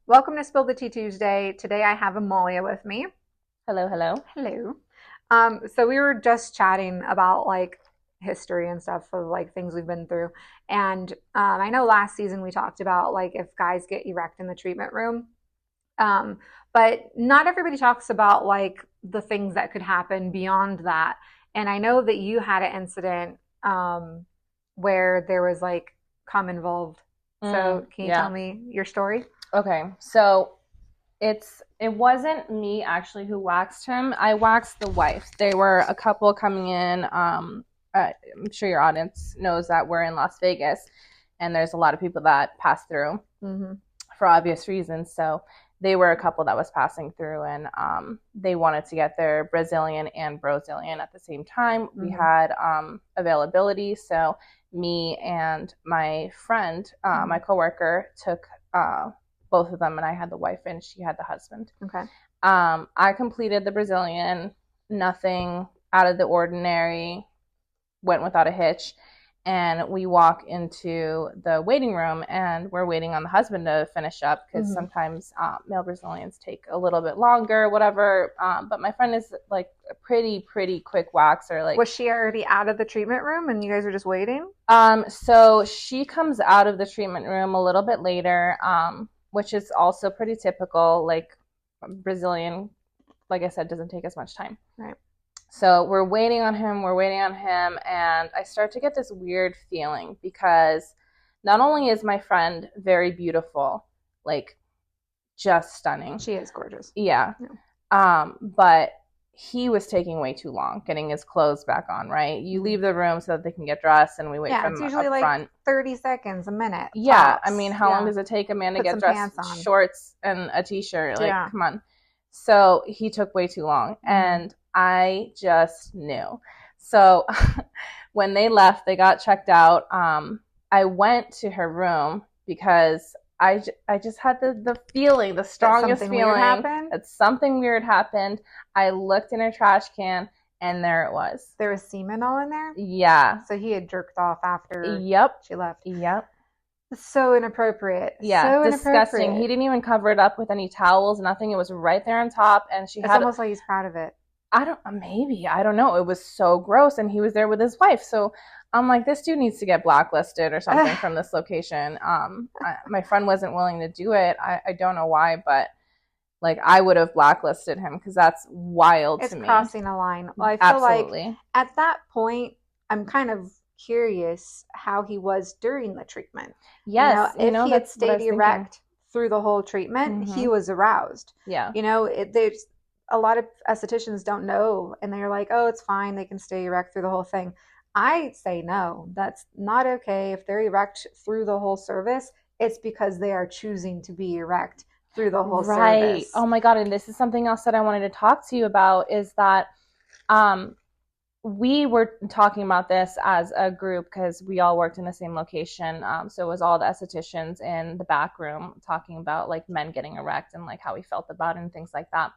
Welcome to Spill the Tea Tuesday. Today I have Amalia with me. Hello, hello. Hello. So we were just chatting about like history and stuff of like things we've been through. And I know last season we talked about like if guys get erect in the treatment room. Um, but not everybody talks about like the things that could happen beyond that. And I know that you had an incident where there was like cum involved. So can you tell Yeah. me your story? Okay. So it wasn't me actually who waxed him. I waxed the wife. They were a couple coming in. I'm sure your audience knows that we're in Las Vegas, and there's a lot of people that pass through Mm-hmm. for obvious reasons. So they were a couple that was passing through, and they wanted to get their Brazilian and Brazilian at the same time. Mm-hmm. We had availability, so me and my friend, my coworker, took both of them, and I had the wife and she had the husband. Okay. I completed the Brazilian, nothing out of the ordinary, went without a hitch. And we walk into the waiting room and we're waiting on the husband to finish up because sometimes male Brazilians take a little bit longer, whatever. But my friend is like a pretty quick waxer. Like, was she already out of the treatment room and you guys were just waiting? So she comes out of the treatment room a little bit later, which is also pretty typical. Like Brazilian, like I said, doesn't take as much time. Right. So we're waiting on him, and I start to get this weird feeling because not only is my friend very beautiful, like just stunning. She is gorgeous. Yeah. But he was taking way too long getting his clothes back on, right? You leave the room so that they can get dressed and we wait for them up front. Yeah, it's usually like 30 seconds, a minute. Yeah, tops. I mean, how long does it take a man to get dressed? Shorts and a t-shirt, like, come on. So he took way too long, and I just knew. So when they left, they got checked out. I went to her room because I just had the feeling, the strongest feeling that something weird happened. I looked in her trash can, and there it was. There was semen all in there? Yeah. So he had jerked off after she left. Yep. So inappropriate. Yeah, so disgusting. Inappropriate. He didn't even cover it up with any towels, nothing. It was right there on top, and it's almost like he's proud of it. I don't know. It was so gross, and he was there with his wife. So I'm like, this dude needs to get blacklisted or something from this location. My friend wasn't willing to do it. I don't know why, but like I would have blacklisted him because that's wild to me. It's crossing a line. Well, I feel like at that point, I'm kind of curious how he was during the treatment. Yes, if he had stayed erect through the whole treatment, he was aroused. Yeah, there's a lot of estheticians don't know, and they're like, oh, it's fine, they can stay erect through the whole thing. I say no, that's not okay. If they're erect through the whole service, it's because they are choosing to be erect through the whole service. Oh my God, and this is something else that I wanted to talk to you about is that we were talking about this as a group because we all worked in the same location. So it was all the estheticians in the back room talking about like men getting erect and like how we felt about it and things like that.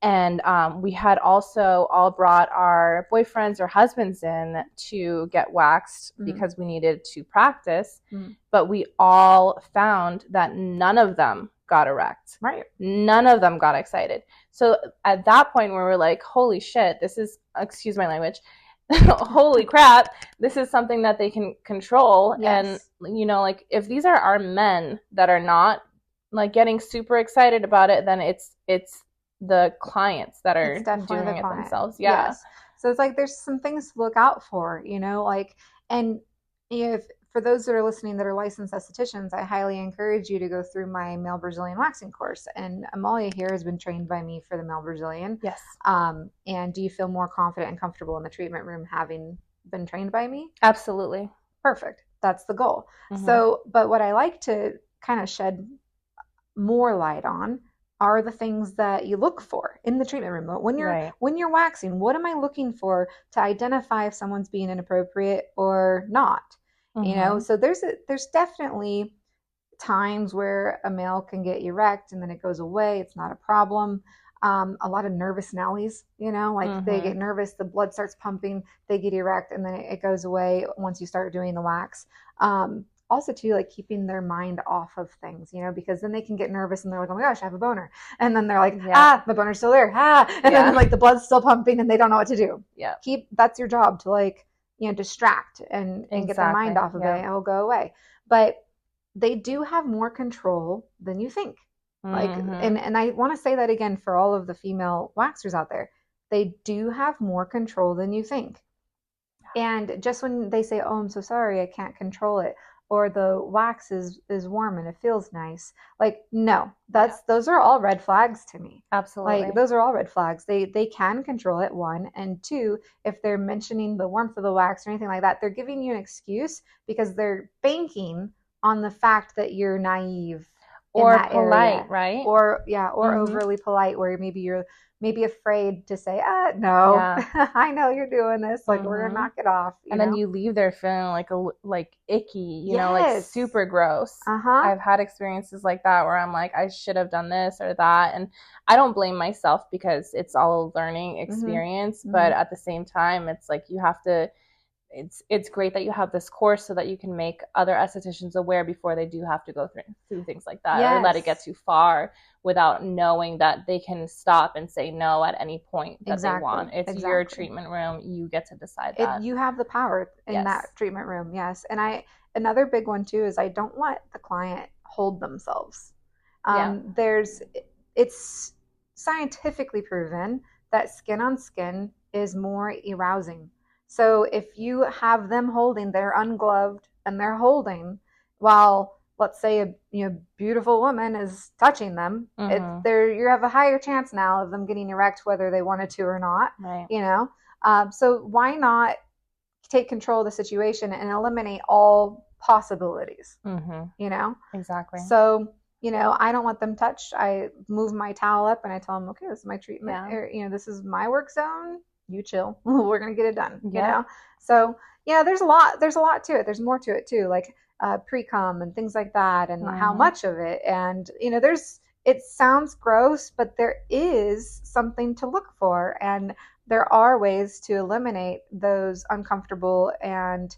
And we had also all brought our boyfriends or husbands in to get waxed because we needed to practice. But we all found that none of them got erect. Right. None of them got excited. So at that point we were like, holy shit, this is, excuse my language, holy crap, this is something that they can control. Yes. And, like if these are our men that are not like getting super excited about it, then it's the clients that are doing it themselves. Yeah. Yes. So it's like there's some things to look out for, and if for those that are listening that are licensed estheticians, I highly encourage you to go through my male Brazilian waxing course. And Amalia here has been trained by me for the male Brazilian. Yes. And do you feel more confident and comfortable in the treatment room having been trained by me? Absolutely. Perfect. That's the goal. So, but what I like to kind of shed more light on are the things that you look for in the treatment room. When you're waxing, what am I looking for to identify if someone's being inappropriate or not? So there's definitely times where a male can get erect and then it goes away. It's not a problem. A lot of nervous Nellies, they get nervous, the blood starts pumping, they get erect, and then it goes away once you start doing the wax. also too, like keeping their mind off of things, you know, because then they can get nervous and they're like, oh my gosh, I have a boner. And then they're like, my boner's still there. And then like the blood's still pumping and they don't know what to do. Yeah. That's your job to like, you know, distract and get their mind off of it, and it'll go away. But they do have more control than you think. Like, and I want to say that again for all of the female waxers out there. They do have more control than you think. And just when they say, oh, I'm so sorry, I can't control it, or the wax is warm and it feels nice. Like, no, those are all red flags to me. Absolutely. Like, those are all red flags. They can control it, one. And two, if they're mentioning the warmth of the wax or anything like that, they're giving you an excuse because they're banking on the fact that you're naive or polite, right? Or overly polite, where maybe you're afraid to say, no, I know you're doing this. Like, we're gonna knock it off. And then you leave there feeling like icky, you know, like super gross. I've had experiences like that where I'm like, I should have done this or that. And I don't blame myself because it's all a learning experience. But at the same time, it's like you have to, it's great that you have this course so that you can make other estheticians aware before they do have to go through things like that or let it get too far without knowing that they can stop and say no at any point that they want. It's your treatment room. You get to decide that. You have the power in that treatment room. Yes. And another big one too is I don't let the client hold themselves. It's scientifically proven that skin on skin is more arousing. So if you have them holding, they're ungloved and they're holding while, let's say, a beautiful woman is touching them, you have a higher chance now of them getting erect whether they wanted to or not. Right. You know, so why not take control of the situation and eliminate all possibilities? You know, exactly. So, you know, I don't want them touched. I move my towel up and I tell them, okay, this is my treatment. Or, you know, this is my work zone. You chill. We're going to get it done. You know? So yeah, there's a lot to it. There's more to it too. Like pre-com and things like that and how much of it. And, you know, it sounds gross, but there is something to look for. And there are ways to eliminate those uncomfortable and,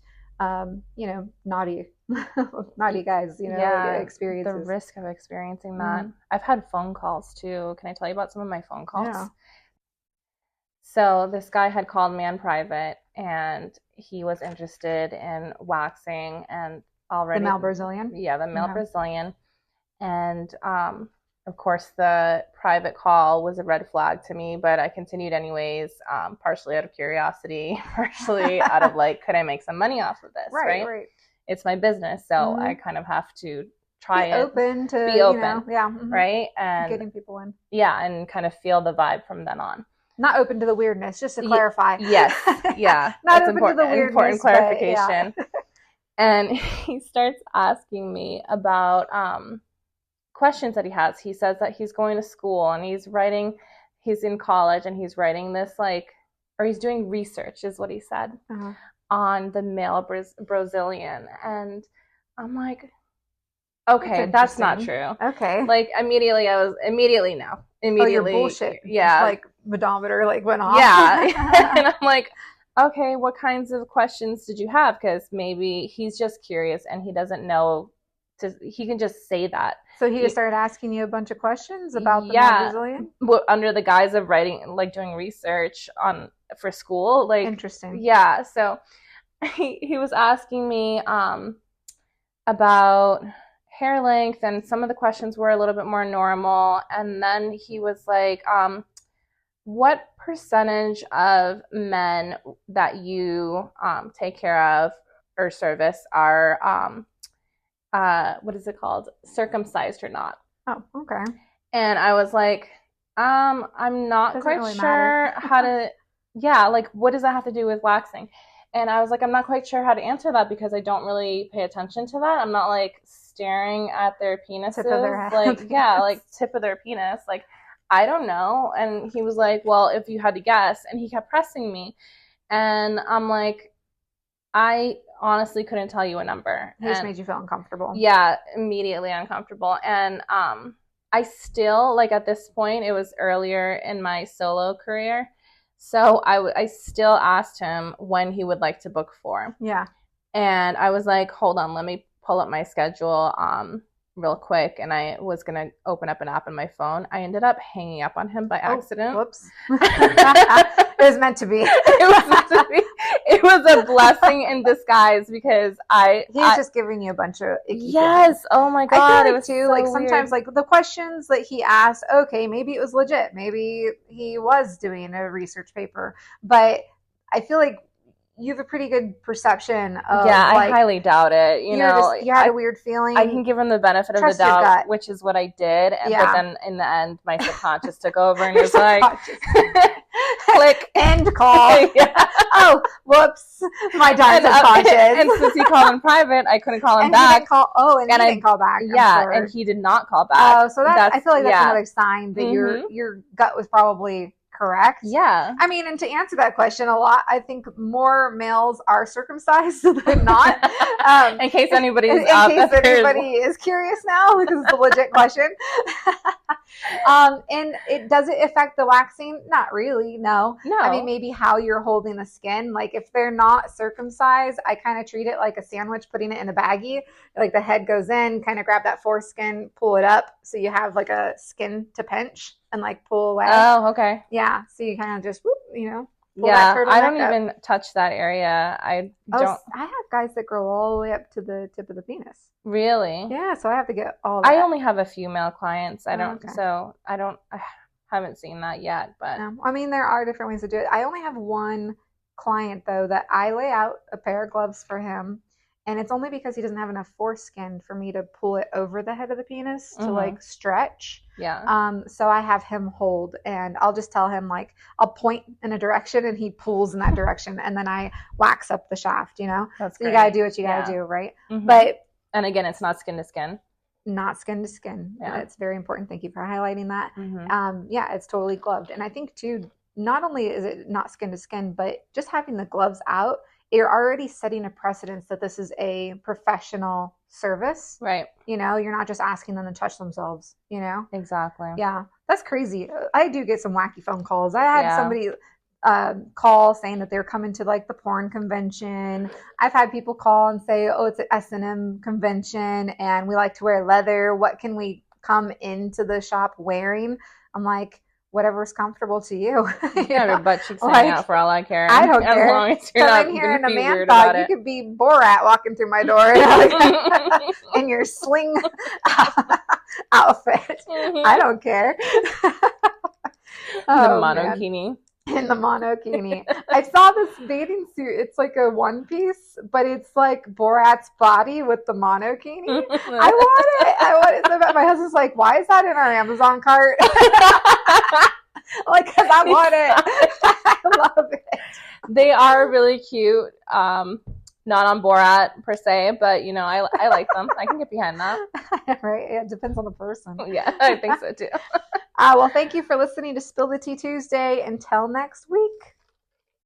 you know, naughty guys, you know, experiences. The risk of experiencing that. I've had phone calls too. Can I tell you about some of my phone calls? Yeah. So this guy had called me on private and he was interested in waxing and already. The male Brazilian? Yeah, the male Brazilian. And of course the private call was a red flag to me, but I continued anyways, partially out of curiosity, partially out of like, could I make some money off of this? Right. It's my business. So I kind of have to try be open, you know, right? And getting people in. Yeah, and kind of feel the vibe from then on. Not open to the weirdness, just to clarify. Yes, yeah. Not open to the weirdness. Important clarification. And he starts asking me about questions that he has. He says that he's going to school and he's in college and he's writing this or he's doing research is what he said on the male Brazilian. And I'm like, okay, that's not true. Okay. Like immediately no. Immediately. Oh, bullshit. Yeah. Like pedometer went off. Yeah. And I'm like, okay, what kinds of questions did you have? Because maybe he's just curious and he doesn't know he can just say that. So he just started asking you a bunch of questions about the Brazilian? Under the guise of writing, like doing research for school. Like interesting. Yeah. So he was asking me about hair length, and some of the questions were a little bit more normal. And then he was like, what percentage of men that you take care of or service are what is it called, circumcised or not? Oh, okay. And I was like, I'm not quite really sure how to like, what does that have to do with waxing? And I was like, I'm not quite sure how to answer that because I don't really pay attention to that. I'm not like staring at their penises, tip of their like like tip of their penis, like I don't know. And he was like, well, if you had to guess. And he kept pressing me, and I'm like, I honestly couldn't tell you a number. He just made you feel uncomfortable. Yeah, immediately uncomfortable. And I still, like at this point, it was earlier in my solo career, so I still asked him when he would like to book for. Yeah. And I was like, hold on, let me pull up my schedule real quick, and I was going to open up an app on my phone. I ended up hanging up on him by accident. Whoops. It was meant to be. It was meant to be. It was a blessing in disguise because he was just giving you a bunch of yes. Oh my God. I feel it was too, so like sometimes weird. like the questions that he asked, okay, maybe it was legit. Maybe he was doing a research paper, but I feel like you have a pretty good perception of I highly doubt it. You had a weird feeling. I can give him the benefit of the doubt, which is what I did. But then in the end, my subconscious took over and was like, click, end call. Oh, whoops. My darn subconscious. And since he called in private, I couldn't call him back. He didn't call back. And he did not call back. Oh, so I feel like that's another sign that your gut was probably correct. Yeah. I mean, and to answer that question, I think more males are circumcised than not. In case anybody is curious now, because it's a legit question. And does it affect the waxing? Not really, no. I mean, maybe how you're holding the skin. Like if they're not circumcised, I kind of treat it like a sandwich, putting it in a baggie. Like the head goes in, kind of grab that foreskin, pull it up, so you have like a skin to pinch and like pull away. Oh, okay. Yeah, so you kind of just, pull yeah, I don't even touch that area. I don't. I have guys that grow all the way up to the tip of the penis. Really? Yeah, so I have to get all that. I only have a few male clients. I haven't seen that yet, but. I mean, there are different ways to do it. I only have one client, though, that I lay out a pair of gloves for him. And it's only because he doesn't have enough foreskin for me to pull it over the head of the penis to like stretch. Yeah. So I have him hold, and I'll just tell him like I'll point in a direction and he pulls in that direction, and then I wax up the shaft. That's so great. You gotta do what you gotta do, right? Mm-hmm. And again, it's not skin to skin. Not skin to skin. Yeah. It's very important. Thank you for highlighting that. Mm-hmm. It's totally gloved, and I think too, not only is it not skin to skin, but just having the gloves out, you're already setting a precedence that this is a professional service. Right. You're not just asking them to touch themselves, Exactly. Yeah. That's crazy. I do get some wacky phone calls. I had somebody call saying that they're coming to like the porn convention. I've had people call and say, oh, it's an S&M convention and we like to wear leather. What can we come into the shop wearing? I'm like, whatever's comfortable to you. Your butt cheeks hanging out for all I care. I don't care. As long as you're Come in here in a man thought you could be Borat walking through my door in your sling outfit. I don't care. The monokini. In the monokini. I saw this bathing suit. It's like a one piece, but it's like Borat's body with the monokini. I want it. So bad. My husband's like, why is that in our Amazon cart? Like, because I want it. I love it. They are really cute. Not on Borat per se, but I like them. I can get behind that. Right? It depends on the person. Yeah, I think so too. Well, thank you for listening to Spill the Tea Tuesday. Until next week.